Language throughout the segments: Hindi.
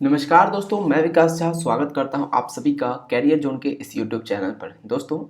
नमस्कार दोस्तों, मैं विकास झा स्वागत करता हूं आप सभी का कैरियर जोन के इस यूट्यूब चैनल पर। दोस्तों,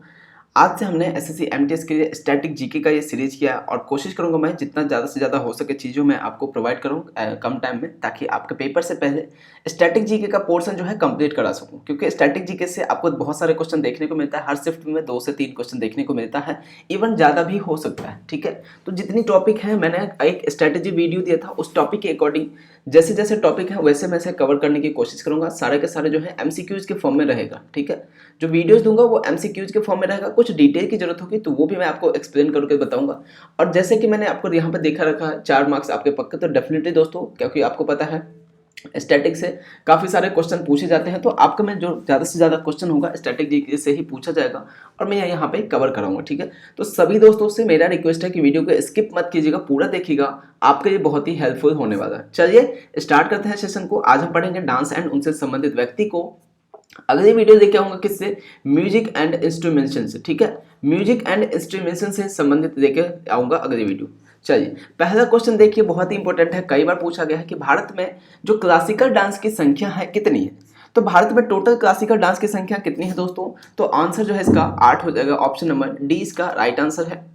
आज से हमने एसएससी एमटीएस के लिए स्टैटिक जीके का ये सीरीज किया और कोशिश करूंगा मैं जितना ज़्यादा से ज़्यादा हो सके चीज़ों में आपको प्रोवाइड करूं कम टाइम में, ताकि आपके पेपर से पहले स्टैटिक जीके का पोर्शन जो है कंप्लीट करा सकूं। क्योंकि स्टैटिक जीके से आपको बहुत सारे क्वेश्चन देखने को मिलता है, हर शिफ्ट में 2 से 3 क्वेश्चन देखने को मिलता है, इवन ज़्यादा भी हो सकता है। ठीक है, तो जितनी टॉपिक है मैंने एक स्ट्रैटेजी वीडियो दिया था, उस टॉपिक के अकॉर्डिंग जैसे जैसे टॉपिक है वैसे मैं से कवर करने की कोशिश करूंगा। सारे के सारे जो है एमसीक्यूज के फॉर्म में रहेगा। ठीक है, जो वीडियोस दूंगा वो एमसीक्यूज के फॉर्म में रहेगा। कुछ डिटेल की जरूरत होगी तो वो भी मैं आपको एक्सप्लेन करके बताऊंगा। और जैसे कि मैंने आपको यहाँ पे देखा रखा है 4 मार्क्स आपके पक्के, तो डेफिनेटली दोस्तों, क्योंकि आपको पता है स्टैटिक से काफ़ी सारे क्वेश्चन पूछे जाते हैं, तो आपका में जो ज़्यादा से ज़्यादा क्वेश्चन होगा स्टैटिक जीके से ही पूछा जाएगा और मैं यहाँ पे कवर कराऊंगा। ठीक है, तो सभी दोस्तों से मेरा रिक्वेस्ट है कि वीडियो को स्किप मत कीजिएगा, पूरा देखिएगा, आपके लिए बहुत ही हेल्पफुल होने वाला है। चलिए स्टार्ट करते हैं सेशन को। आज हम पढ़ेंगे डांस एंड उनसे संबंधित व्यक्ति को। अगली वीडियो लेके आऊंगा किससे? म्यूजिक एंड इंस्ट्रूमेंटेशन से। ठीक है, म्यूजिक एंड इंस्ट्रूमेंटेशन से संबंधित लेके आऊंगा अगली वीडियो। चलिए पहला क्वेश्चन देखिए, बहुत ही इंपॉर्टेंट है, कई बार पूछा गया है कि भारत में जो क्लासिकल डांस की संख्या है कितनी है। तो भारत में टोटल क्लासिकल डांस की संख्या कितनी है दोस्तों? तो आंसर जो है इसका 8 हो जाएगा। ऑप्शन नंबर डी इसका राइट आंसर है।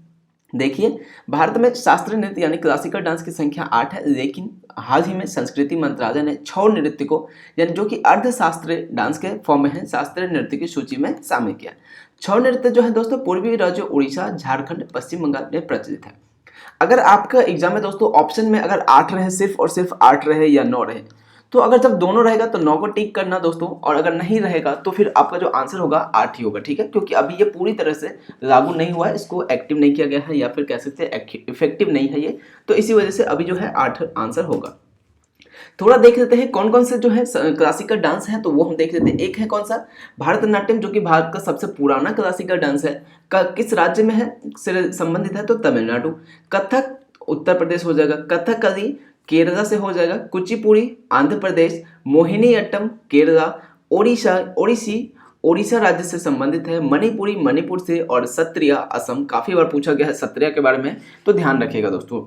देखिए, भारत में शास्त्रीय नृत्य यानी क्लासिकल डांस की संख्या 8 है, लेकिन हाल ही में संस्कृति मंत्रालय ने छौ नृत्य को, यानी जो कि अर्ध शास्त्रीय डांस के फॉर्म में है, शास्त्रीय नृत्य की सूची में शामिल किया। छौ नृत्य जो है दोस्तों पूर्वी राज्यों उड़ीसा, झारखंड, पश्चिम बंगाल में प्रचलित है। अगर आपका एग्जाम में दोस्तों ऑप्शन में अगर 8 रहे, सिर्फ और सिर्फ 8 रहे या 9 रहे, तो अगर जब दोनों रहेगा तो 9 को टिक करना दोस्तों, और अगर नहीं रहेगा तो फिर आपका जो आंसर होगा 8 ही होगा। ठीक है, क्योंकि अभी ये पूरी तरह से लागू नहीं हुआ है, इसको एक्टिव नहीं किया गया है, या फिर कह सकते हैं इफेक्टिव नहीं है ये, तो इसी वजह से अभी जो है 8 आंसर होगा। थोड़ा देख लेते हैं कौन कौन से जो है क्लासिकल डांस है, तो वो हम देख लेते हैं। एक है कौन सा? भारतनाट्यम, जो कि भारत का सबसे पुराना क्लासिकल डांस है। किस राज्य में है से संबंधित है? तो तमिलनाडु। कथक उत्तर प्रदेश हो जाएगा। कथकली केरला से हो जाएगा। कुचिपुड़ी आंध्र प्रदेश। मोहिनीअट्टम केरला। ओडिसी ओडिशा राज्य से संबंधित है। मणिपुरी मणिपुर से। और सत्रिया असम। काफी बार पूछा गया है सत्रिया के बारे में, तो ध्यान रखिएगा दोस्तों।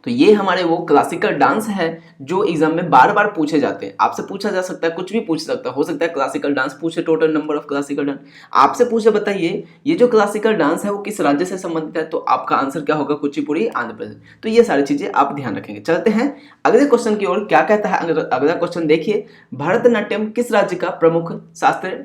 तो ये हमारे वो क्लासिकल डांस है जो एग्जाम में बार बार पूछे जाते हैं। आपसे पूछा जा सकता है, कुछ भी पूछ सकता है, हो सकता है क्लासिकल डांस पूछे, total number of classical dance आपसे पूछे, बताइए ये जो क्लासिकल डांस है वो किस राज्य से संबंधित है, तो आपका आंसर क्या होगा? कुचिपुड़ी आंध्र प्रदेश। तो ये सारी चीजें आप ध्यान रखेंगे। चलते हैं अगले क्वेश्चन की ओर। क्या कहता है अगला क्वेश्चन? देखिए, भरतनाट्यम किस राज्य का प्रमुख शास्त्रीय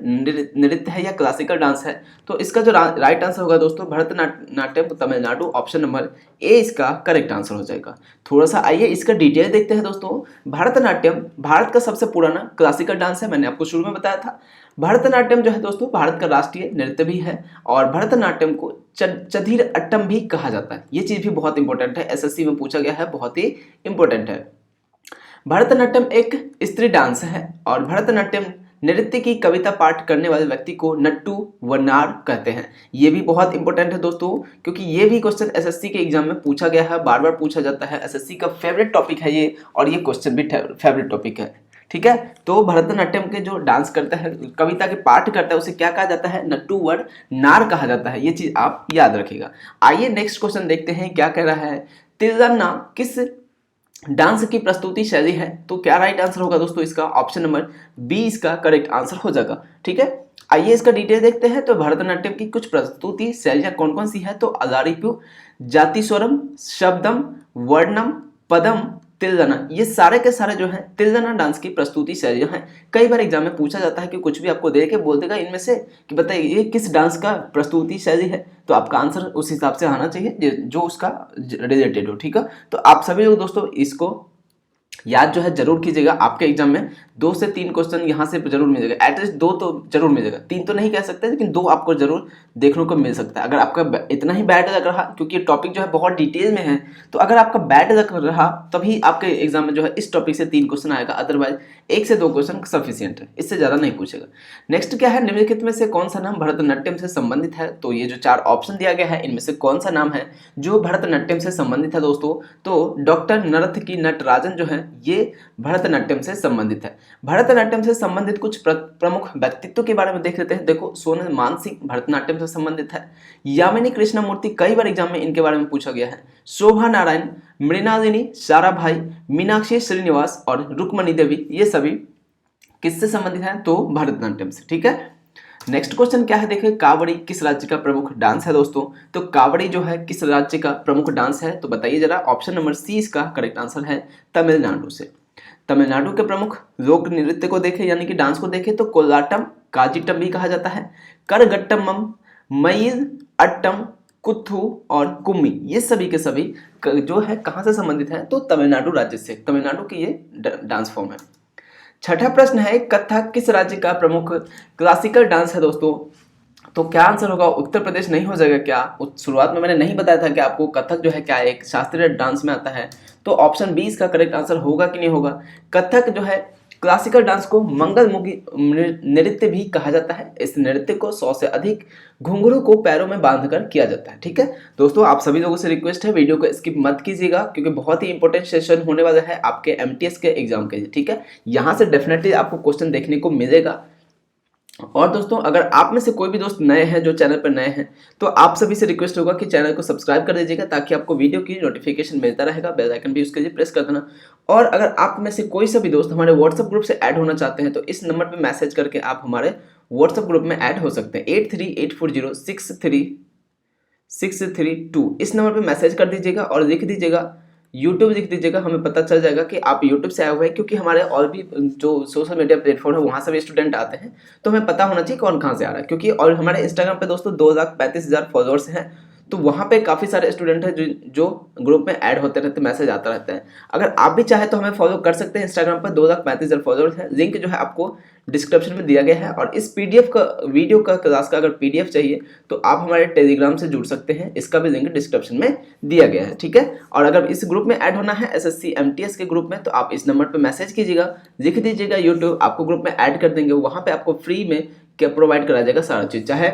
नृत्य है या क्लासिकल डांस है? तो इसका जो राइट आंसर होगा दोस्तों Bharatanatyam Tamil Nadu. Option number A इसका करेक्ट आंसर हो जाएगा। थोड़ा सा आइए इसका डिटेल देखते हैं दोस्तों। भरतनाट्यम भारत का सबसे पुराना क्लासिकल डांस है, मैंने आपको शुरू में बताया था। भरतनाट्यम जो है दोस्तों भारत का राष्ट्रीय नृत्य भी है, और भरतनाट्यम को चधिर अट्टम भी कहा जाता है। ये चीज भी बहुत इंपॉर्टेंट है, एसएससी में पूछा गया है, बहुत ही इंपॉर्टेंट है। भरतनाट्यम एक स्त्री डांस है, और भरतनाट्यम नृत्य की कविता पाठ करने वाले व्यक्ति को नट्टू वनार कहते हैं। ये भी बहुत इंपॉर्टेंट है दोस्तों, क्योंकि ये भी क्वेश्चन एसएससी के एग्जाम में पूछा गया है, बार बार पूछा जाता है। एसएससी का फेवरेट टॉपिक है ये, और ये क्वेश्चन भी फेवरेट टॉपिक है। ठीक है, तो भरतनाट्यम के जो डांस करता है, कविता के पाठ करता है, उसे क्या कहा जाता है? नट्टू वर नार कहा जाता है। ये चीज आप याद रखिएगा। आइए नेक्स्ट क्वेश्चन देखते हैं क्या कह रहा है। तिल्लना किस डांस की प्रस्तुति शैली है? तो क्या राइट आंसर होगा दोस्तों इसका? ऑप्शन नंबर बी इसका करेक्ट आंसर हो जाएगा। ठीक है, आइए इसका डिटेल देखते हैं। तो भरतनाट्यम की कुछ प्रस्तुति शैलियां कौन कौन सी है? तो अलारिप्यू, जातिस्वरम, शब्दम, वर्णम, पदम, तिल्लना। ये सारे के सारे जो है तिल्लना डांस की प्रस्तुति शैलियां हैं। कई बार एग्जाम में पूछा जाता है कि कुछ भी आपको दे के बोल देगा इनमें से कि बताइए ये किस डांस का प्रस्तुति शैली है, तो आपका आंसर उस हिसाब से आना चाहिए जो उसका रिलेटेड हो। ठीक है, तो आप सभी लोग दोस्तों इसको याद जो है जरूर कीजिएगा। आपके एग्जाम में 2 से 3 क्वेश्चन यहाँ से जरूर मिलेगा, एटलीस्ट 2 तो जरूर मिलेगा। 3 तो नहीं कह सकते, लेकिन 2 आपको जरूर देखने को मिल सकता है। अगर आपका इतना ही बैड लग रहा, क्योंकि टॉपिक जो है बहुत डिटेल में है, तो अगर आपका बैड लग रहा तभी आपके एग्जाम में जो है इस टॉपिक से 3 क्वेश्चन आएगा, अदरवाइज 1 से 2 क्वेश्चन सफिशियंट है, इससे ज्यादा नहीं पूछेगा। नेक्स्ट क्या है? निम्नलिखित में से कौन सा नाम भरतनाट्यम से संबंधित है? तो ये जो 4 ऑप्शन दिया गया है, इनमें से कौन सा नाम है जो भरतनाट्यम से संबंधित है दोस्तों? तो डॉक्टर नरथ की नटराजन जो है ये भरतनाट्यम से संबंधित है। भरतनाट्यम से संबंधित कुछ प्रमुख व्यक्तित्व के बारे में देख लेते हैं। देखो, सोनल मानसिंह भरतनाट्यम से संबंधित है। यामिनी कृष्णमूर्ति, कई बार एग्जाम में इनके बारे में पूछा गया है। शोभा नारायण, मृणालिनी साराभाई, मीनाक्षी श्रीनिवास और रुक्मणी देवी, ये सभी किससे संबंधित है? तो भरतनाट्यम से। ठीक है, नेक्स्ट क्वेश्चन क्या है देखिए, कावड़ी किस राज्य का प्रमुख डांस है दोस्तों? तो कावड़ी जो है किस राज्य का प्रमुख डांस है? तो बताइए जरा। ऑप्शन नंबर सी इसका करेक्ट आंसर है तमिलनाडु से। तमिलनाडु के प्रमुख लोक नृत्य को देखें यानी कि डांस को देखें तो कोलाटम, काजीटम भी कहा जाता है, करगट्टमम, मयिल अट्टम, कुथू और कुम्मी, ये सभी के सभी जो है कहाँ से संबंधित है? तो तमिलनाडु राज्य से। तमिलनाडु की ये डांस फॉर्म है। छठा प्रश्न है, कथक किस राज्य का प्रमुख क्लासिकल डांस है दोस्तों? तो क्या आंसर होगा? उत्तर प्रदेश नहीं हो जाएगा क्या? शुरुआत में मैंने नहीं बताया था कि आपको कथक जो है क्या एक शास्त्रीय डांस में आता है। तो ऑप्शन बी इसका करेक्ट आंसर होगा कि नहीं होगा? कथक जो है क्लासिकल डांस को मंगलमुखी नृत्य भी कहा जाता है। इस नृत्य को 100 से अधिक घुंघरू को पैरों में बांधकर किया जाता है। ठीक है दोस्तों, आप सभी लोगों से रिक्वेस्ट है वीडियो को स्किप मत कीजिएगा क्योंकि बहुत ही इंपॉर्टेंट सेशन होने वाला है आपके एमटीएस के एग्जाम के लिए। ठीक है, यहाँ से डेफिनेटली आपको क्वेश्चन देखने को मिलेगा। और दोस्तों अगर आप में से कोई भी दोस्त नए हैं, जो चैनल पर नए हैं, तो आप सभी से रिक्वेस्ट होगा कि चैनल को सब्सक्राइब कर दीजिएगा ताकि आपको वीडियो की नोटिफिकेशन मिलता रहेगा। बेल आइकन भी उसके लिए प्रेस कर देना। और अगर आप में से कोई सा भी दोस्त हमारे व्हाट्सएप ग्रुप से ऐड होना चाहते हैं तो इस नंबर पर मैसेज करके आप हमारे व्हाट्सएप ग्रुप में ऐड हो सकते हैं। 8384063632 इस नंबर पर मैसेज कर दीजिएगा और लिख दीजिएगा यूट्यूब लिख दीजिएगा। हमें पता चल जाएगा कि आप यूट्यूब से आए हुए हैं, क्योंकि हमारे और भी जो सोशल मीडिया प्लेटफॉर्म है वहाँ से भी स्टूडेंट आते हैं, तो हमें पता होना चाहिए कौन कहाँ से आ रहा है। क्योंकि और हमारे इंस्टाग्राम पे दोस्तों 2,35,000 फॉलोअर्स हैं, तो वहाँ पे काफ़ी सारे स्टूडेंट हैं जो ग्रुप में ऐड होते रहते हैं, मैसेज आता रहता है। अगर आप भी चाहे तो हमें फॉलो कर सकते हैं। इंस्टाग्राम पर 2,35,000 फॉलोअर्स हैं। लिंक जो है आपको डिस्क्रिप्शन में दिया गया है। और इस पीडीएफ का वीडियो का क्लास का अगर पीडीएफ चाहिए तो आप हमारे टेलीग्राम से जुड़ सकते हैं, इसका भी लिंक डिस्क्रिप्शन में दिया गया है। ठीक है, और अगर इस ग्रुप में ऐड होना है एसएससी एमटीएस के ग्रुप में तो आप इस नंबर पर मैसेज कीजिएगा, लिख दीजिएगा यूट्यूब, आपको ग्रुप में ऐड कर देंगे। वहाँ पर आपको फ्री में क्या प्रोवाइड करा जाएगा सारा चीज़। चाहे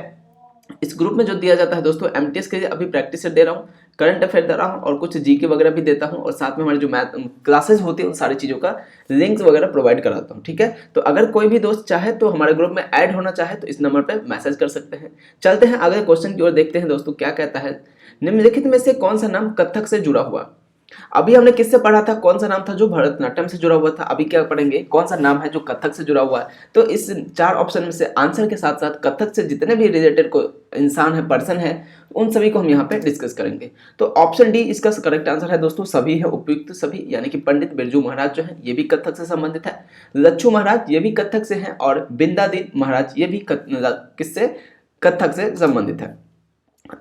इस ग्रुप में जो दिया जाता है दोस्तों एमटीएस के लिए अभी प्रैक्टिस दे रहा हूँ, करंट अफेयर दे रहा हूँ और कुछ जीके वगैरह भी देता हूँ, और साथ में हमारे जो मैथ क्लासेस होती है उन सारी चीज़ों का लिंक्स वगैरह प्रोवाइड कराता हूँ। ठीक है, तो अगर कोई भी दोस्त चाहे तो हमारे ग्रुप में ऐड होना चाहे तो इस नंबर पर मैसेज कर सकते हैं। चलते हैं अगले क्वेश्चन की ओर, देखते हैं दोस्तों क्या कहता है। निम्नलिखित में से कौन सा नाम कथक से जुड़ा हुआ? अभी हमने किससे पढ़ा था? कौन सा नाम था जो भरतनाट्यम से जुड़ा हुआ था? अभी क्या पढ़ेंगे? कौन सा नाम है जो कथक से जुड़ा हुआ है? तो इस 4 ऑप्शन में से आंसर के साथ साथ कथक से जितने भी रिलेटेड को इंसान है, पर्सन है, उन सभी को हम यहाँ पे डिस्कस करेंगे। तो ऑप्शन डी इसका करेक्ट आंसर है दोस्तों। सभी है उपयुक्त सभी, यानी कि पंडित बिरजू महाराज जो है ये भी कथक से संबंधित है, लच्छू महाराज ये भी कथक से है, और बिंदादीन महाराज ये भी किससे? कथक से संबंधित है।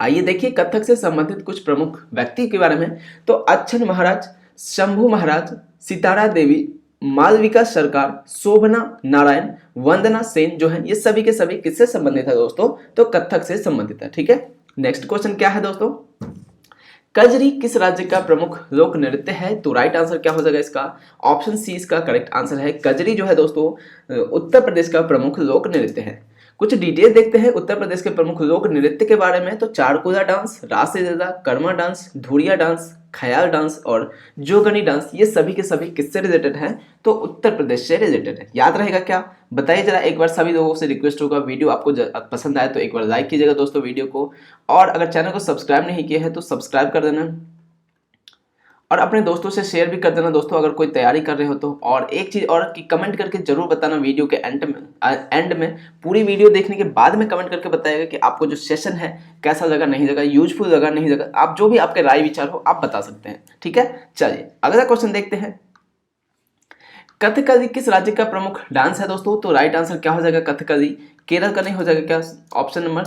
आइए देखिए कथक से संबंधित कुछ प्रमुख व्यक्ति के बारे में। तो अच्छन महाराज, शंभू महाराज, सितारा देवी, मालविका सरकार, शोभना नारायण, वंदना सेन जो है ये सभी के सभी किससे संबंधित है दोस्तों? तो कथक से संबंधित है। ठीक है, नेक्स्ट क्वेश्चन क्या है दोस्तों? कजरी किस राज्य का प्रमुख लोक नृत्य है? तो राइट आंसर क्या हो जाएगा इसका? ऑप्शन सी इसका करेक्ट आंसर है। कजरी जो है दोस्तों उत्तर प्रदेश का प्रमुख लोक नृत्य है। कुछ डिटेल देखते हैं उत्तर प्रदेश के प्रमुख लोक नृत्य के बारे में। तो चारकुला डांस, रासलीला, कर्मा डांस, धुरिया डांस, ख्याल डांस और जोगनी डांस ये सभी के सभी किससे रिलेटेड हैं? तो उत्तर प्रदेश से रिलेटेड है। याद रहेगा क्या? बताइए जरा एक बार। सभी लोगों से रिक्वेस्ट होगा, वीडियो आपको पसंद आए तो एक बार लाइक कीजिएगा दोस्तों वीडियो को, और अगर चैनल को सब्सक्राइब नहीं किया है तो सब्सक्राइब कर देना और अपने दोस्तों से शेयर भी कर देना दोस्तों अगर कोई तैयारी कर रहे हो तो। और एक चीज़ और कि कमेंट करके जरूर बताना वीडियो के एंड में पूरी वीडियो देखने के बाद में कमेंट करके बताइएगा कि आपको जो सेशन है कैसा लगा, नहीं लगा, यूजफुल लगा, नहीं लगा। आप जो भी आपके राय विचार हो आप बता सकते हैं। ठीक है, चलिए अगला क्वेश्चन देखते हैं। कथकली किस राज्य का प्रमुख डांस है दोस्तों? तो राइट आंसर क्या हो जाएगा? कथकली केरल का नहीं हो जाएगा क्या? ऑप्शन नंबर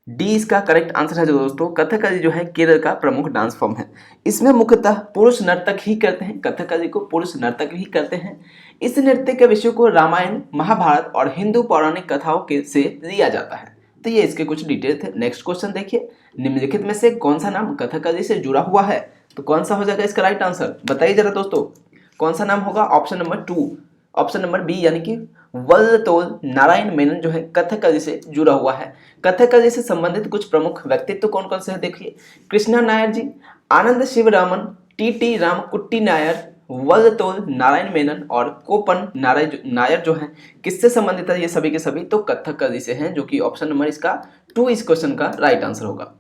डी इसका करेक्ट आंसर है जो दोस्तों। कथकली जो है केरल का प्रमुख डांस फॉर्म है। इसमें मुख्यतः पुरुष नर्तक ही करते हैं, कथकली को पुरुष नर्तक ही करते हैं। इस नृत्य के विषय को रामायण, महाभारत और हिंदू पौराणिक कथाओं के से लिया जाता है। तो ये इसके कुछ डिटेल थे। नेक्स्ट क्वेश्चन देखिए, निम्नलिखित में से कौन सा नाम कथकली से जुड़ा हुआ है? तो कौन सा हो जाएगा इसका राइट आंसर? बताइए जरा दोस्तों, कौन सा नाम होगा? Option number 2, option number B यानी कि वल्लतोल नारायण मेनन जो है कथकली से जुड़ा हुआ है। कथकली से संबंधित कुछ प्रमुख व्यक्तित्व कौन कौन से हैं देखिए। कृष्णा नायर जी, आनंद शिवरामन, टी रामकुट्टी नायर, वल्लतोल नारायण मेनन और कोपन नायर जो है किससे संबंधित है? ये सभी के सभी तो कथकली से हैं, जो कि ऑप्शन नंबर इसका 2 इस क्वेश्चन का राइट आंसर होगा।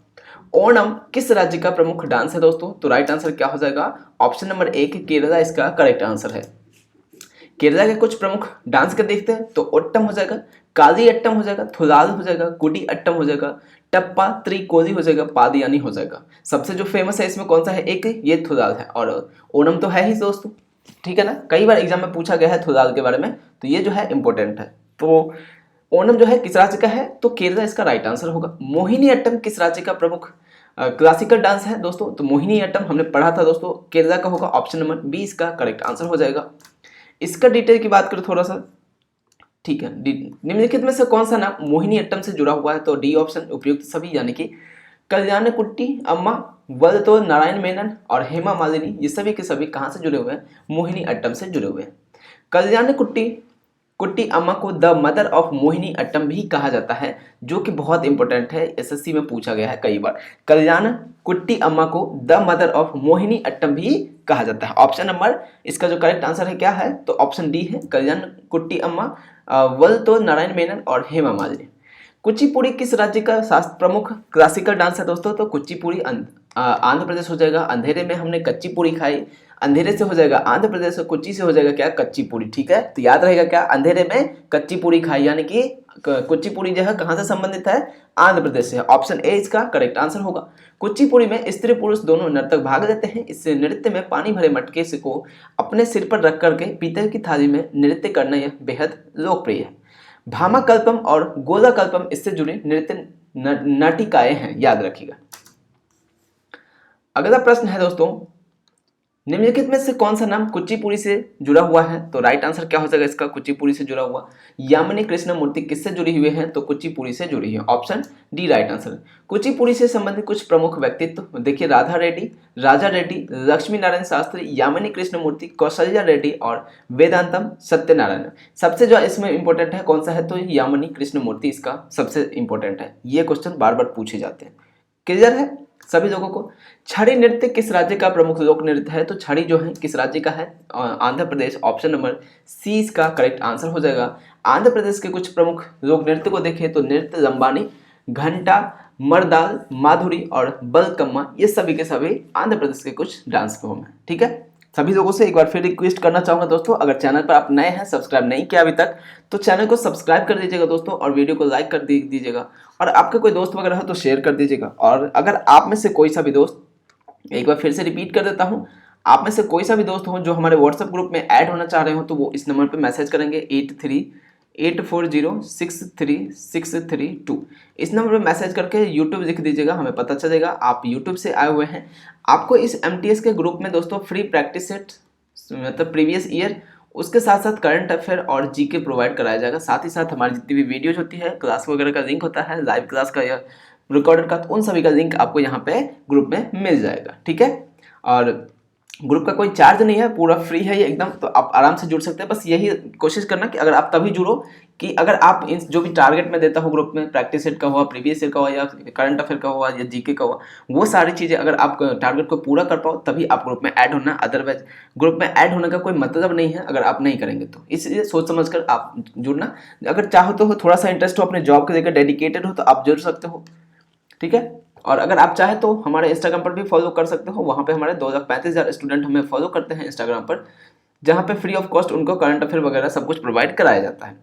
ओणम किस राज्य का प्रमुख डांस है दोस्तों? तो राइट आंसर क्या हो जाएगा? ऑप्शन नंबर 1 केरला इसका करेक्ट आंसर है। केरला के कुछ प्रमुख डांस के देखते हैं तो ओट्टम हो जाएगा, काली अट्टम हो जाएगा, थुलाल हो जाएगा, कुडी अट्टम हो जाएगा, टप्पा त्रिकोली हो जाएगा, पादियानी हो जाएगा। सबसे जो फेमस है इसमें कौन सा है, एक ये थुलाल है और ओणम तो है ही दोस्तों, ठीक है ना, कई बार एग्जाम में पूछा गया है थुलाल के बारे में, तो ये जो है इंपॉर्टेंट है। तो ओणम जो है किस राज्य का है, तो केरला इसका राइट आंसर होगा। मोहिनी अट्टम किस राज्य का प्रमुख क्लासिकल डांस है दोस्तों, तो मोहिनी अट्टम हमने पढ़ा था दोस्तों, केरला का होगा, ऑप्शन नंबर बी इसका करेक्ट आंसर हो जाएगा। इसका डिटेल की बात करें थोड़ा सा, ठीक है, निम्नलिखित में से कौन सा नाम मोहिनी अट्टम से जुड़ा हुआ है, तो डी ऑप्शन उपयुक्त सभी, यानी कि कल्याणकुट्टी अम्मा, वलतोल नारायण मेनन और हेमा मालिनी, ये सभी के सभी कहाँ से जुड़े हुए हैं, मोहिनी अट्टम से जुड़े हुए हैं। कल्याणकुट्टी कुट्टी अम्मा को the mother of Mohini Attam भी कहा जाता है, जो कि बहुत इंपॉर्टेंट है, एसएससी में पूछा गया है कई बार। कल्याण कुट्टी अम्मा को the mother of Mohini Attam भी कहा जाता है। ऑप्शन नंबर इसका जो करेक्ट आंसर है क्या है, तो ऑप्शन डी है, कल्याण कुट्टी अम्मा, वलतोल नारायण मेनन और हेमा मालिनी। कुचिपुड़ी किस राज्य का प्रमुख क्लासिकल डांस है दोस्तों, तो कुचिपुड़ी आंध्र प्रदेश हो जाएगा। अंधेरे में हमने कच्ची पूड़ी खाई, अंधेरे से हो जाएगा आंध्र प्रदेश, कुची से हो जाएगा क्या, कच्ची पूड़ी, ठीक है, तो याद रहेगा क्या, अंधेरे में कच्ची पूड़ी खाई, यानी कि कुचिपुड़ी जो है कहाँ से संबंधित है, आंध्र प्रदेश से। ऑप्शन ए इसका करेक्ट आंसर होगा। कुचिपुड़ी में स्त्री पुरुष दोनों नर्तक भाग लेते हैं। इस नृत्य में पानी भरे मटके से को अपने सिर पर रख करके पीतल की थाली में नृत्य करना यह बेहद लोकप्रिय है। भामा कल्पम और गोला कल्पम इससे जुड़ी नृत्य नाटिकाएं हैं, याद रखिएगा। अगला प्रश्न है दोस्तों, निम्नलिखित में से कौन सा नाम कुचिपुड़ी से जुड़ा हुआ है, तो राइट आंसर क्या हो जाएगा इसका, कुचिपुड़ी से जुड़ा हुआ। यामिनी कृष्ण मूर्ति किससे जुड़ी हुई है, तो कुचिपुड़ी से जुड़ी है, option D right answer. Kuchipudi से संबंधित कुछ प्रमुख व्यक्तित्व देखिए, राधा रेड्डी, राजा रेड्डी, लक्ष्मी नारायण शास्त्री, यामिनी कृष्ण मूर्ति, कौशल्या रेड्डी और वेदांतम सत्यनारायण। सबसे जो इसमें इंपॉर्टेंट है कौन सा है, तो यामिनी कृष्ण मूर्ति इसका सबसे इंपॉर्टेंट है, ये क्वेश्चन बार बार पूछे जाते हैं। क्लियर है सभी लोगों को। छड़ी नृत्य किस राज्य का प्रमुख लोक नृत्य है, तो छड़ी जो है किस राज्य का है, आंध्र प्रदेश, ऑप्शन नंबर सी इसका करेक्ट आंसर हो जाएगा। आंध्र प्रदेश के कुछ प्रमुख लोक नृत्य को देखें तो नृत्य लंबानी, घंटा, मरदाल, माधुरी और बलकम्मा, ये सभी के सभी आंध्र प्रदेश के कुछ डांस फॉर्म है, ठीक है। सभी लोगों से एक बार फिर रिक्वेस्ट करना चाहूंगा दोस्तों, अगर चैनल पर आप नए हैं, सब्सक्राइब नहीं किया अभी तक, तो चैनल को सब्सक्राइब कर दीजिएगा दोस्तों, और वीडियो को लाइक कर दीजिएगा, और आपका कोई दोस्त वगैरह हो तो शेयर कर दीजिएगा। और अगर आप में से कोई सा भी दोस्त, एक बार फिर से रिपीट कर देता हूं, आप में से कोई सा भी दोस्त हो जो हमारे व्हाट्सएप ग्रुप में ऐड होना चाह रहे हो, तो वो इस नंबर पे मैसेज करेंगे 8384063632। इस नंबर पे मैसेज करके यूट्यूब लिख दीजिएगा, हमें पता चलेगा आप यूट्यूब से आए हुए हैं। आपको इस एमटीएस के ग्रुप में दोस्तों फ्री प्रैक्टिस सेट, मतलब प्रीवियस ईयर, उसके साथ साथ करंट अफेयर और जीके प्रोवाइड कराया जाएगा। साथ ही साथ हमारी जितनी भी वीडियोज होती है, क्लास वगैरह का लिंक होता है, लाइव क्लास का या रिकॉर्डेड का, तो उन सभी का लिंक आपको यहाँ पे ग्रुप में मिल जाएगा, ठीक है। और ग्रुप का कोई चार्ज नहीं है, पूरा फ्री है ये एकदम, तो आप आराम से जुड़ सकते हैं। बस यही कोशिश करना कि अगर आप तभी जुड़ो कि अगर आप इन जो भी टारगेट में देता हो ग्रुप में, प्रैक्टिस सेट का हुआ, प्रीवियस ईयर का हुआ, या करंट अफेयर का हुआ, या जीके का हुआ, वो सारी चीज़ें अगर आप टारगेट को पूरा कर पाओ तभी आप ग्रुप में ऐड होना, अदरवाइज ग्रुप में ऐड होने का कोई मतलब नहीं है अगर आप नहीं करेंगे तो। इसलिए सोच समझ कर आप जुड़ना। अगर चाहो तो थोड़ा सा इंटरेस्ट हो, अपने जॉब को लेकर डेडिकेटेड हो, तो आप जुड़ सकते हो, ठीक है। और अगर आप चाहे तो हमारे इंस्टाग्राम पर भी फॉलो कर सकते हो, वहाँ पे हमारे 2,35,000 स्टूडेंट हमें फॉलो करते हैं इंस्टाग्राम पर, जहाँ पे फ्री ऑफ कॉस्ट उनको करंट अफेयर वगैरह सब कुछ प्रोवाइड कराया जाता है,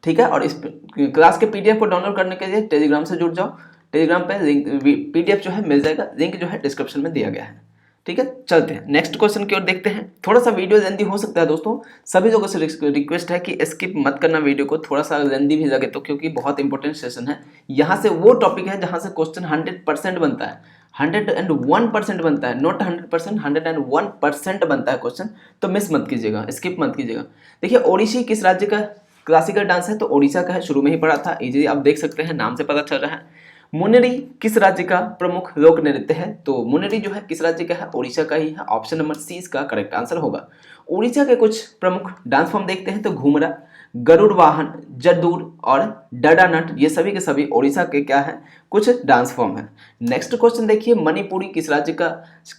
ठीक है। और इस क्लास के पीडीएफ को डाउनलोड करने के लिए टेलीग्राम से जुड़ जाओ, टेलीग्राम पे लिंक पीडीएफ जो है मिल जाएगा, लिंक जो है डिस्क्रिप्शन में दिया गया है, ठीक है। चलते हैं नेक्स्ट क्वेश्चन की ओर देखते हैं। थोड़ा सा वीडियो लेंदी हो सकता है दोस्तों, सभी लोगों से रिक्वेस्ट है कि स्किप मत करना वीडियो को, थोड़ा सा लेंदी भी लगे तो, क्योंकि बहुत इंपॉर्टेंट सेशन है। यहाँ से वो टॉपिक है जहाँ से क्वेश्चन 100% बनता है, 101% बनता है, नॉट 100%, 101% बनता है क्वेश्चन, तो मिस मत कीजिएगा, स्किप मत कीजिएगा। देखिए, ओडिसी किस राज्य का क्लासिकल डांस है, तो ओडिशा का है, शुरू में ही पढ़ा था, इजीली आप देख सकते हैं, नाम से पता चल रहा है। मुन्नरी किस राज्य का प्रमुख लोक नृत्य है, तो मुन्नरी जो है किस राज्य का है, ओडिशा का ही है, ऑप्शन नंबर सी इसका करेक्ट आंसर होगा। ओडिशा के कुछ प्रमुख डांस फॉर्म देखते हैं तो घूमरा, गरुड़ वाहन, जदूर और डडानट, ये सभी के सभी ओडिशा के क्या है, कुछ डांस फॉर्म है। नेक्स्ट क्वेश्चन देखिए, मणिपुरी किस राज्य का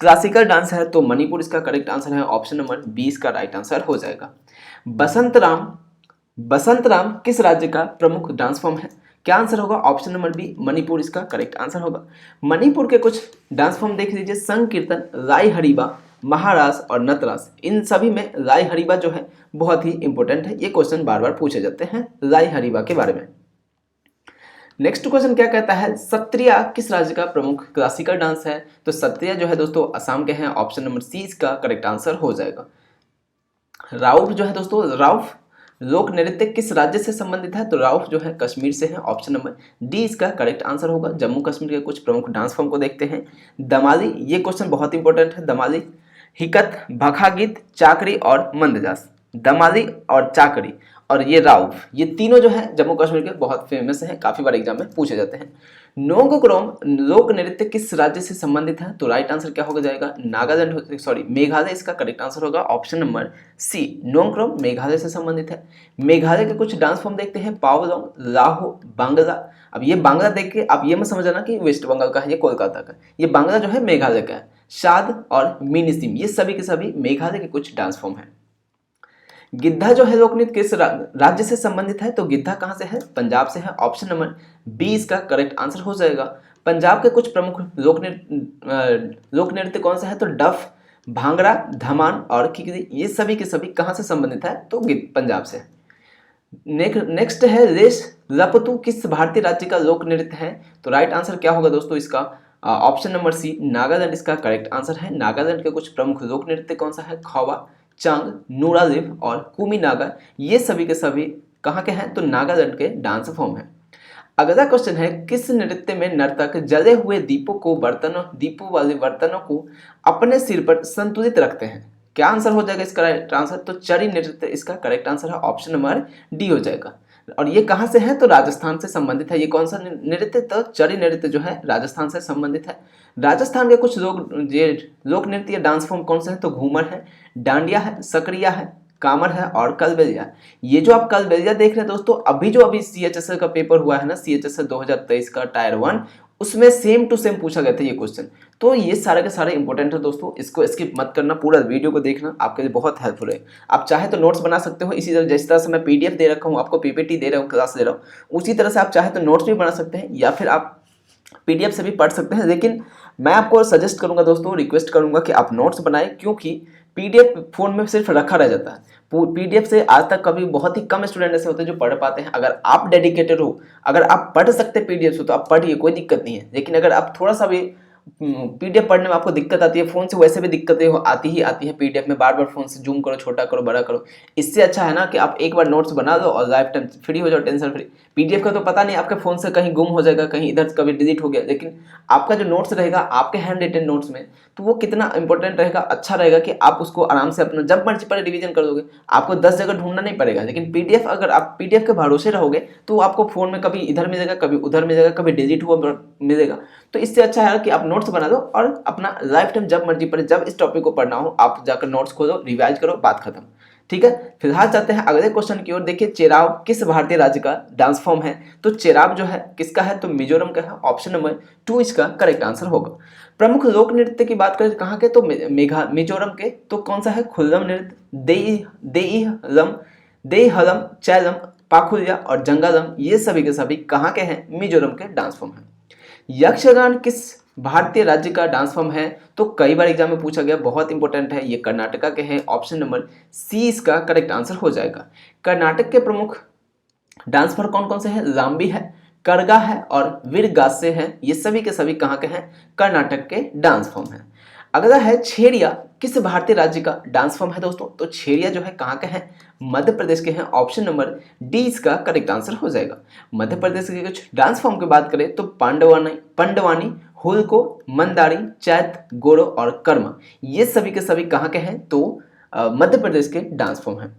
क्लासिकल डांस है, तो मणिपुर इसका करेक्ट आंसर है, ऑप्शन नंबर 20 का राइट आंसर हो जाएगा। बसंत राम किस राज्य का प्रमुख डांस फॉर्म है, क्या आंसर होगा, ऑप्शन नंबर बी, मणिपुर इसका करेक्ट आंसर होगा। मणिपुर के कुछ डांस फॉर्म देख लीजिए, संकीर्तन, राय हरीबा, महारास और नटरास। इन सभी में राय हरीबा जो है बहुत ही इंपॉर्टेंट है, ये क्वेश्चन बार बार पूछे जाते हैं लाई हरीबा के बारे में। नेक्स्ट क्वेश्चन क्या कहता है, सत्रिया किस राज्य का प्रमुख क्लासिकल डांस है? तो सत्रिया जो है दोस्तों असम के हैं, ऑप्शन नंबर सी इसका करेक्ट आंसर हो जाएगा। राउफ जो है दोस्तों, राउफ लोक नृत्य किस राज्य से संबंधित है? तो राउफ जो है कश्मीर से है, ऑप्शन नंबर डी इसका करेक्ट आंसर होगा। जम्मू कश्मीर के कुछ प्रमुख डांस फॉर्म को देखते हैं। दमाली, ये क्वेश्चन बहुत इंपॉर्टेंट है। दमाली, हिकत, भखा गीत, चाकरी और मंदजास। दमाली और चाकरी और ये राउफ, ये तीनों जो है जम्मू कश्मीर के बहुत फेमस हैं, काफी बार एग्जाम में पूछे जाते हैं। नोंगक्रोम लोक नृत्य किस राज्य से संबंधित है? तो राइट आंसर क्या होगा जाएगा, नागालैंड, सॉरी मेघालय इसका करेक्ट आंसर होगा, ऑप्शन नंबर सी। नोंगक्रोम मेघालय से संबंधित है। मेघालय के कुछ डांस फॉर्म देखते हैं, पावलोंग, लाहो, बांग्ला। अब ये बांग्ला देख के आप ये मत समझना कि वेस्ट बंगाल का है, ये कोलकाता का, ये बांग्ला जो है मेघालय का है। शाद और मिनिसिम, ये सभी के सभी मेघालय के कुछ डांस फॉर्म है। गिद्धा जो है लोकनृत्य किस राज्य से संबंधित है? तो गिद्धा कहां से है? पंजाब से है, ऑप्शन नंबर बी इसका करेक्ट आंसर हो जाएगा। पंजाब के कुछ प्रमुख लोक नृत्य कौन सा है? तो डफ, भांगड़ा, धमान और किकरी, ये सभी के सभी कहां से संबंधित है? तो पंजाब से। नेक्स्ट है रेस लपतू किस भारतीय राज्य का लोक नृत्य है? तो राइट आंसर क्या होगा दोस्तों इसका, ऑप्शन नंबर सी, नागालैंड इसका करेक्ट आंसर है। नागालैंड के कुछ प्रमुख लोक नृत्य कौन सा है? खौवा, चांग, नूरालिव और कुमी नागा, ये सभी के सभी कहाँ के हैं? तो नागालैंड के डांस फॉर्म है। अगला क्वेश्चन है, किस नृत्य में नर्तक जले हुए दीपों वाले बर्तनों को अपने सिर पर संतुलित रखते हैं? क्या आंसर हो जाएगा इसका करेक्ट आंसर? तो चरी नृत्य इसका करेक्ट आंसर है, ऑप्शन नंबर डी हो जाएगा। और ये कहाँ से है? तो राजस्थान से संबंधित है। ये कौन सा नृत्य? तो चरी नृत्य जो है राजस्थान से संबंधित है। राजस्थान के कुछ लोक नृत्य या डांस फॉर्म कौन सा है? तो घूमर है, डांडिया है, सकरिया है, कामर है और कलबेलिया। ये जो आप कलबेलिया देख रहे हैं दोस्तों, अभी सीएचएसएल का पेपर हुआ है ना, सीएचएसएल 2023 का टायर 1, उसमें सेम टू सेम पूछा गया था ये क्वेश्चन। तो ये सारे के सारे इंपॉर्टेंट है दोस्तों, इसको स्किप मत करना, पूरा वीडियो को देखना, आपके लिए बहुत हेल्पफुल है। आप चाहे तो नोट्स बना सकते हो, इसी तरह जिस तरह से मैं पीडीएफ दे रखा हूँ, आपको पीपीटी दे रहा हूँ, क्लास दे रहा हूँ, उसी तरह से आप चाहे तो नोट्स भी बना सकते हैं या फिर आप पीडीएफ से भी पढ़ सकते हैं। लेकिन मैं आपको सजेस्ट करूंगा दोस्तों, रिक्वेस्ट करूंगा कि आप नोट्स बनाएं, क्योंकि पीडीएफ फोन में सिर्फ रखा रह जाता है। पीडीएफ से आज तक कभी बहुत ही कम स्टूडेंट ऐसे होते हैं जो पढ़ पाते हैं। अगर आप डेडिकेटेड हो, अगर आप पढ़ सकते पीडीएफ से, तो आप पढ़िए, कोई दिक्कत नहीं है। लेकिन अगर आप थोड़ा सा भी पीडीएफ पढ़ने में आपको दिक्कत आती है, फोन से वैसे भी दिक्कतें आती ही है पीडीएफ में, बार बार फोन से जूम करो, छोटा करो, बड़ा करो। इससे अच्छा है ना कि आप एक बार नोट्स बना लो और लाइफ टाइम फ्री हो जाओ, टेंशन फ्री। पीडीएफ का तो पता नहीं आपके फोन से कहीं गुम हो जाएगा, कहीं इधर कभी डिलीट हो गया, लेकिन आपका जो नोट्स रहेगा आपके हैंड रिटन नोट्स में, तो वो कितना इंपॉर्टेंट रहेगा, अच्छा रहेगा कि आप उसको आराम से अपना जब मर्जी पर रिवीजन कर दोगे। आपको 10 जगह ढूंढना नहीं पड़ेगा। लेकिन पीडीएफ, अगर आप पीडीएफ के भरोसे रहोगे तो आपको फोन में कभी इधर मिलेगा, कभी उधर मिलेगा, कभी डिलीट हुआ मिलेगा। तो इससे अच्छा है कि आप नोट्स बना दो और अपना लाइफ टाइम जब मर्जी पढ़े, जब इस टॉपिक को पढ़ना हो आप जाकर नोट्स खोलो, रिवाइज करो, बात खत्म। ठीक है, फिलहाल चलते हैं अगले क्वेश्चन की ओर। देखिए, चेराव किस भारतीय राज्य का डांस फॉर्म है? तो चेराव जो है किसका है? तो मिजोरम का है, ऑप्शन नंबर 2 इसका करेक्ट आंसर होगा। प्रमुख लोक नृत्य की बात करें कहाँ के? तो मिजोरम के। तो कौन सा है? खुल्लम नृत्य, देईहलम, चैलम, पाखुलिया और जंगालम, ये सभी के सभी कहाँ के हैं? मिजोरम के डांस फॉर्म है। यक्षगान किस भारतीय राज्य का डांस फॉर्म है? तो कई बार एग्जाम में पूछा गया, बहुत इंपॉर्टेंट है, ये कर्नाटका के हैं, ऑप्शन नंबर सी इसका करेक्ट आंसर हो जाएगा। कर्नाटक के प्रमुख डांस फॉर्म कौन कौन से हैं? लांबी है, करगा है और वीरगासे है, ये सभी के सभी कहाँ के हैं? कर्नाटक के डांस फॉर्म है। अगला है छेड़िया किस भारतीय राज्य का डांस फॉर्म है दोस्तों? तो छेड़िया जो है कहाँ के हैं? मध्य प्रदेश के हैं, ऑप्शन नंबर डी इसका करेक्ट आंसर हो जाएगा। मध्य प्रदेश के कुछ डांस फॉर्म की बात करें तो पंडवानी, हुलको, मंदारी, चैत, गोरो और कर्मा, ये सभी के सभी कहाँ के हैं? तो मध्य प्रदेश के डांस फॉर्म है।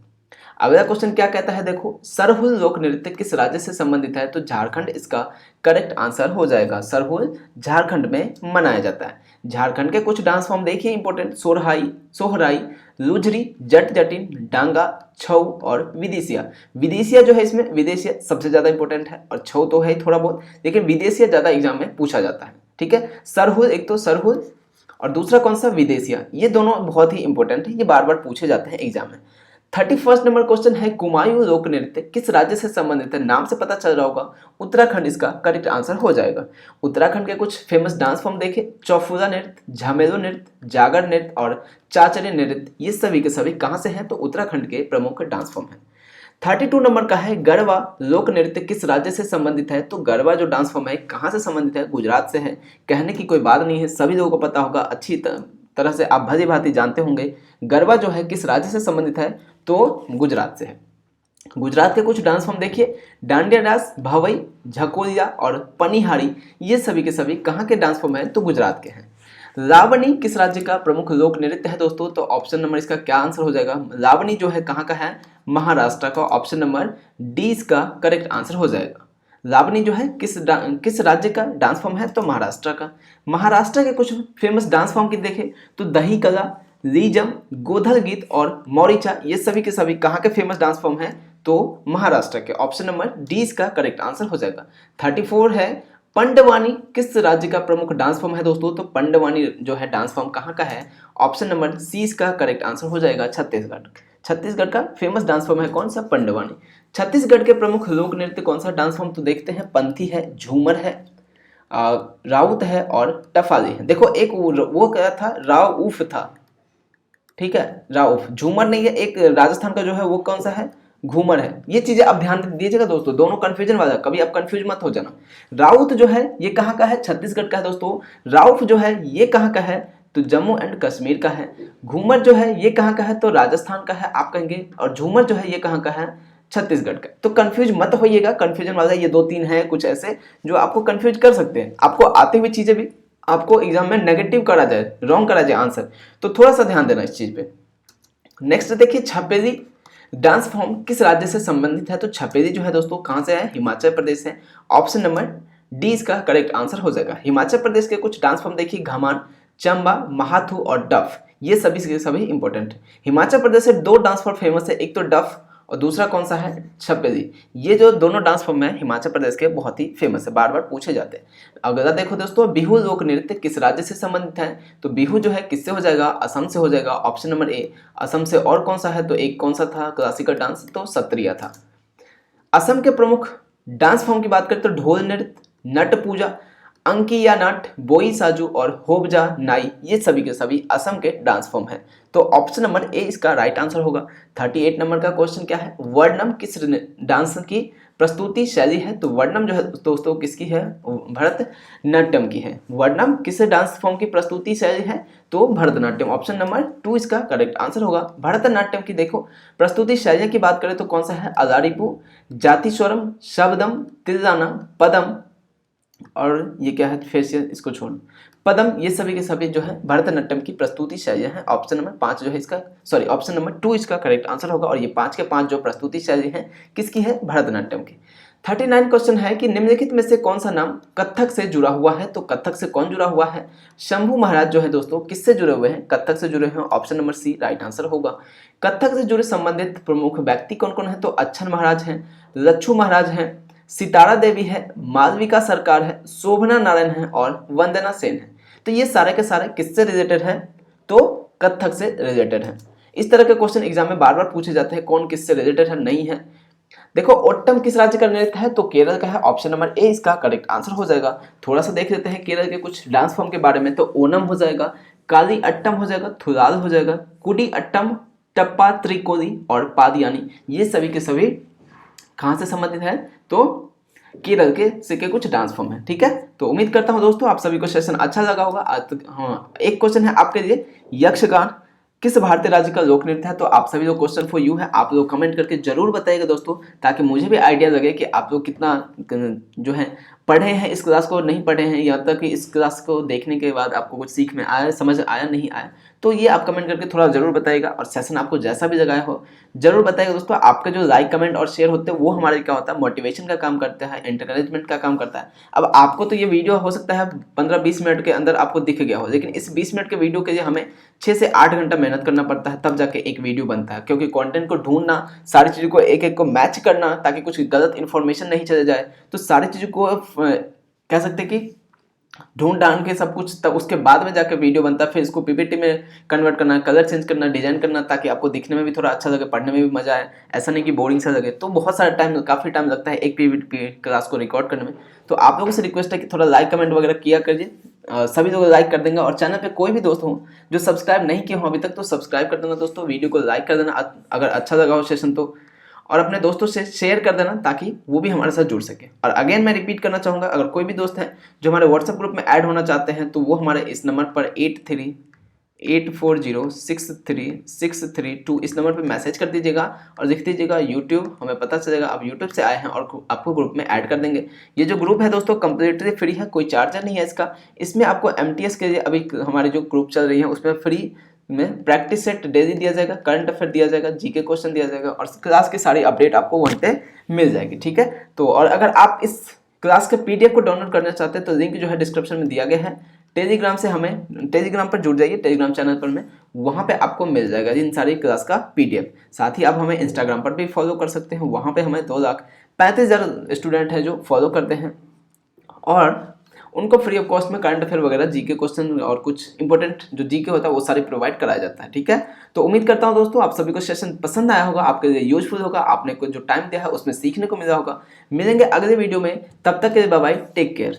अगला क्वेश्चन क्या कहता है, देखो, सरहुल लोक नृत्य किस राज्य से संबंधित है? तो झारखंड इसका करेक्ट आंसर हो जाएगा। सरहुल झारखंड में मनाया जाता है। झारखंड के कुछ डांस फॉर्म देखिए इंपॉर्टेंट, सोहराई, लुझरी, जट जटिन, डांगा, छऊ और विदेशिया। विदेशिया जो है इसमें, विदेशिया सबसे ज्यादा इंपॉर्टेंट है और छऊ तो है थोड़ा बहुत, लेकिन विदेशिया ज्यादा एग्जाम में पूछा जाता है। ठीक है, सरहुल, एक तो सरहुल और दूसरा कौन सा? विदेशिया। ये दोनों बहुत ही इंपॉर्टेंट है, ये बार बार पूछे जाते हैं एग्जाम में। 31 नंबर क्वेश्चन है कुमायूं लोक नृत्य किस राज्य से संबंधित है? नाम से पता चल रहा होगा, उत्तराखंड इसका करेक्ट आंसर हो जाएगा। उत्तराखंड के कुछ फेमस डांस फॉर्म देखें, चौफुला नृत्य, झमेलो नृत्य, जागर नृत्य और चाचरी नृत्य, ये सभी के सभी कहाँ से हैं? तो उत्तराखंड के प्रमुख डांस फॉर्म हैं। 32 नंबर का है गरबा लोक नृत्य किस राज्य से संबंधित है? तो गरबा जो डांस फॉर्म है कहाँ से संबंधित है? गुजरात से है। कहने की कोई बात नहीं है, सभी लोगों को पता होगा, अच्छी तरह से आप भली भांति जानते होंगे गरबा जो है किस राज्य से संबंधित है? तो गुजरात से है। गुजरात के कुछ डांस फॉर्म देखिए, डांडिया डांस, भवई, झकोलिया और पनिहारी, ये सभी के सभी कहाँ के डांस फॉर्म है? तो गुजरात के हैं। लावनी किस राज्य का प्रमुख लोक नृत्य है दोस्तों? तो ऑप्शन नंबर इसका क्या आंसर हो जाएगा? लावनी जो है कहाँ का है? महाराष्ट्र का। ऑप्शन नंबर डी इसका करेक्ट आंसर हो जाएगा। लावनी जो है किस राज्य का डांस फॉर्म है? तो महाराष्ट्र का। महाराष्ट्र के कुछ फेमस डांस फॉर्म की देखें तो दही कला, लीजम, गोधल गीत और मौरिचा, ये सभी के सभी कहाँ के फेमस डांस फॉर्म है? तो महाराष्ट्र के। ऑप्शन नंबर डी इसका करेक्ट आंसर हो जाएगा। 34 है पंडवानी किस राज्य का प्रमुख डांस फॉर्म है दोस्तों? तो पंडवानी जो है डांस फॉर्म कहाँ का है? ऑप्शन नंबर सी इसका करेक्ट आंसर हो जाएगा, छत्तीसगढ़। छत्तीसगढ़ का फेमस डांस फॉर्म है कौन सा? पंडवानी। छत्तीसगढ़ के प्रमुख लोक नृत्य कौन सा डांस फॉर्म? तो देखते हैं, पंथी है, झूमर है, राउत है और टफाली है। देखो एक वो क्या था, राउफ था, ठीक है, राउफ, झूमर नहीं है। एक राजस्थान का जो है वो कौन सा है? घूमर है। ये चीजें आप ध्यान दीजिएगा दोस्तों, दोनों कंफ्यूजन वाला, कभी आप कंफ्यूज मत हो जाना। राउत जो है ये कहाँ का है? छत्तीसगढ़ का है दोस्तों। राउफ जो है ये कहाँ का है? तो जम्मू एंड कश्मीर का है। घूमर जो है ये कहाँ का है? तो राजस्थान का है आप कहेंगे। और झूमर जो है ये कहाँ का है? छत्तीसगढ़ का। तो कंफ्यूज मत होइएगा, कंफ्यूजन वाला ये 2-3 है कुछ ऐसे जो आपको कंफ्यूज कर सकते हैं। आपको आती हुई चीजें भी आपको एग्जाम में नेगेटिव करा जाए, रॉन्ग करा जाए आंसर, तो थोड़ा सा ध्यान देना इस चीज पे। नेक्स्ट देखिए, छपेदी डांस फॉर्म किस राज्य से संबंधित है? तो छपेदी जो है दोस्तों कहां से है? हिमाचल प्रदेश से। ऑप्शन नंबर डी इसका करेक्ट आंसर हो जाएगा। हिमाचल प्रदेश के कुछ डांस फॉर्म देखिए, घमान, चंबा, महाथू और डफ, ये सभी के सभी इंपॉर्टेंट है। हिमाचल प्रदेश से 2 डांस फॉर्म फेमस है, एक तो डफ और दूसरा कौन सा है? छपेदी। ये जो दोनों डांस फॉर्म है हिमाचल प्रदेश के बहुत ही फेमस है, बार बार पूछे जाते हैं। अगला देखो दोस्तों, बिहू लोक नृत्य किस राज्य से संबंधित है? तो बिहू जो है किससे हो जाएगा? असम से हो जाएगा। ऑप्शन नंबर ए असम से। और कौन सा है? तो एक कौन सा था क्लासिकल डांस? तो सत्रिया था। असम के प्रमुख डांस फॉर्म की बात करें तो ढोल नृत्य, नट पूजा, अंकिया नाट, बोई साजू और होबजा नाई, ये सभी के सभी असम के डांस फॉर्म है। तो ऑप्शन नंबर ए इसका राइट आंसर होगा। 38 नंबर का क्वेश्चन क्या है? वर्णम किस डांस की प्रस्तुति शैली है? तो वर्णम जो है दोस्तों किसकी है? भरतनाट्यम की है। वर्णम किस डांस फॉर्म की प्रस्तुति शैली है? तो भरतनाट्यम। ऑप्शन नंबर 2 इसका करेक्ट आंसर होगा। भरतनाट्यम की देखो प्रस्तुति शैलियों की बात करें तो कौन सा है? अलारिपू, जातिस्वरम, शब्दम, तिल्लाना, पदम और ये क्या है? फेशियल, इसको छोड़, पदम, ये सभी के सभी जो है भरतनाट्यम की प्रस्तुति शैली है। ऑप्शन नंबर 5 जो है इसका, सॉरी ऑप्शन नंबर 2 इसका करेक्ट आंसर होगा। और ये 5 के 5 जो प्रस्तुति शैली है किसकी है? भरतनाट्यम की। 39 क्वेश्चन है कि निम्नलिखित में से कौन सा नाम कथक से जुड़ा हुआ है? तो कथक से कौन जुड़ा हुआ है? शंभू महाराज जो है दोस्तों किससे जुड़े हुए हैं? कथक से जुड़े हैं। Option number C right answer होगा। कथक से जुड़े संबंधित प्रमुख व्यक्ति कौन कौन है? तो अच्छन महाराज हैं, लच्छू महाराज हैं, सितारा देवी है, मालविका सरकार है, शोभना नारायण है और वंदना सेन है। तो ये सारे के सारे किससे रिलेटेड है? तो कथक से रिलेटेड है। इस तरह के क्वेश्चन एग्जाम में बार बार पूछे जाते हैं, कौन किससे रिलेटेड है, नहीं है। देखो ओट्टम किस राज्य का नृत्य है? तो केरल का है। ऑप्शन नंबर ए इसका करेक्ट आंसर हो जाएगा। थोड़ा सा देख लेते हैं केरल के कुछ डांस फॉर्म के बारे में। तो ओनम हो जाएगा, काली अट्टम हो जाएगा, थुलाल हो जाएगा, कुडी अट्टम, टप्पा त्रिकोली और पादियानी, ये सभी के सभी कहाँ से संबंधित है? तो केरल के कुछ डांस फॉर्म है। ठीक है, तो उम्मीद करता हूं दोस्तों आप सभी को सेशन अच्छा लगा होगा। हाँ, एक क्वेश्चन है आपके लिए, यक्षगान किस भारतीय राज्य का लोक नृत्य है? तो आप सभी लोग क्वेश्चन फॉर यू है, आप लोग कमेंट करके जरूर बताइएगा दोस्तों, ताकि मुझे भी आइडिया लगे कि आप लोग कितना जो है पढ़े हैं इस क्लास को, नहीं पढ़े हैं, यहाँ तक कि इस क्लास को देखने के बाद आपको कुछ सीख में आया, समझ आया, नहीं आया, तो ये आप कमेंट करके थोड़ा जरूर बताइएगा। और सेशन आपको जैसा भी लगाया हो जरूर बताइएगा दोस्तों। आपका जो लाइक कमेंट और शेयर होते हैं वो हमारे क्या होता है? मोटिवेशन का काम करता है, एंकरेजमेंट का काम करता है। अब आपको तो ये वीडियो हो सकता है 15-20 मिनट के अंदर आपको दिख गया हो, लेकिन इस 20 मिनट के वीडियो के लिए हमें 6 से 8 घंटा मेहनत करना पड़ता है, तब जाके एक वीडियो बनता है। क्योंकि कंटेंट को ढूंढना, सारी चीज़ों को एक एक को मैच करना, ताकि कुछ गलत इन्फॉर्मेशन नहीं चले जाए, तो सारी चीज़ों को कह सकते हैं कि ढूंढ ढांड के सब कुछ, तब उसके बाद में जाकर वीडियो बनता है, फिर इसको पीपीटी में कन्वर्ट करना, कलर चेंज करना, डिजाइन करना, ताकि आपको दिखने में भी थोड़ा अच्छा लगे, पढ़ने में भी मजा आए, ऐसा नहीं कि बोरिंग सा लगे। तो बहुत सारा टाइम, काफ़ी टाइम लगता है एक पीपीटी क्लास को रिकॉर्ड करने में। तो आप लोगों से रिक्वेस्ट है कि थोड़ा लाइक कमेंट वगैरह किया करिए, सभी लोग लाइक कर देंगे। और चैनल पे कोई भी दोस्त हो जो सब्सक्राइब नहीं किए हो अभी तक, तो सब्सक्राइब कर देना दोस्तों, वीडियो को लाइक कर देना अगर अच्छा लगा हो सेशन तो, और अपने दोस्तों से शेयर कर देना ताकि वो भी हमारे साथ जुड़ सके। और अगेन मैं रिपीट करना चाहूँगा, अगर कोई भी दोस्त है जो हमारे व्हाट्सएप ग्रुप में ऐड होना चाहते हैं तो वो हमारे इस नंबर पर 8384063632 इस नंबर पर मैसेज कर दीजिएगा और लिख दीजिएगा यूट्यूब, हमें पता चलेगा आप यूट्यूब से आए हैं और आपको ग्रुप में ऐड कर देंगे। ये जो ग्रुप है दोस्तों कम्प्लीटली फ्री है, कोई चार्जर नहीं है इसका। इसमें आपको एमटीएस के लिए अभी हमारी जो ग्रुप चल रही है उसमें फ्री में प्रैक्टिस सेट डेली दिया जाएगा, करंट अफेयर दिया जाएगा, जीके क्वेश्चन दिया जाएगा और क्लास की सारी अपडेट आपको वहाँ पे मिल जाएगी, ठीक है। तो और अगर आप इस क्लास के पीडीएफ को डाउनलोड करना चाहते हैं तो लिंक जो है डिस्क्रिप्शन में दिया गया है। टेलीग्राम से हमें टेलीग्राम पर जुड़ जाइए, टेलीग्राम चैनल पर में वहाँ पे आपको मिल जाएगा इन सारी क्लास का पीडीएफ। साथ ही आप हमें इंस्टाग्राम पर भी फॉलो कर सकते हैं, वहाँ पे हमें 2,35,000 स्टूडेंट हैं जो फॉलो करते हैं और उनको फ्री ऑफ कॉस्ट में करंट अफेयर वगैरह, जीके क्वेश्चन और कुछ इंपॉर्टेंट जो जीके होता है वो सारे प्रोवाइड कराया जाता है, ठीक है। तो उम्मीद करता हूँ दोस्तों आप सभी को सेशन पसंद आया होगा, आपके लिए यूजफुल होगा, आपने को जो टाइम दिया है उसमें सीखने को मिला होगा। मिलेंगे अगले वीडियो में, तब तक के लिए बाय बाय, टेक केयर।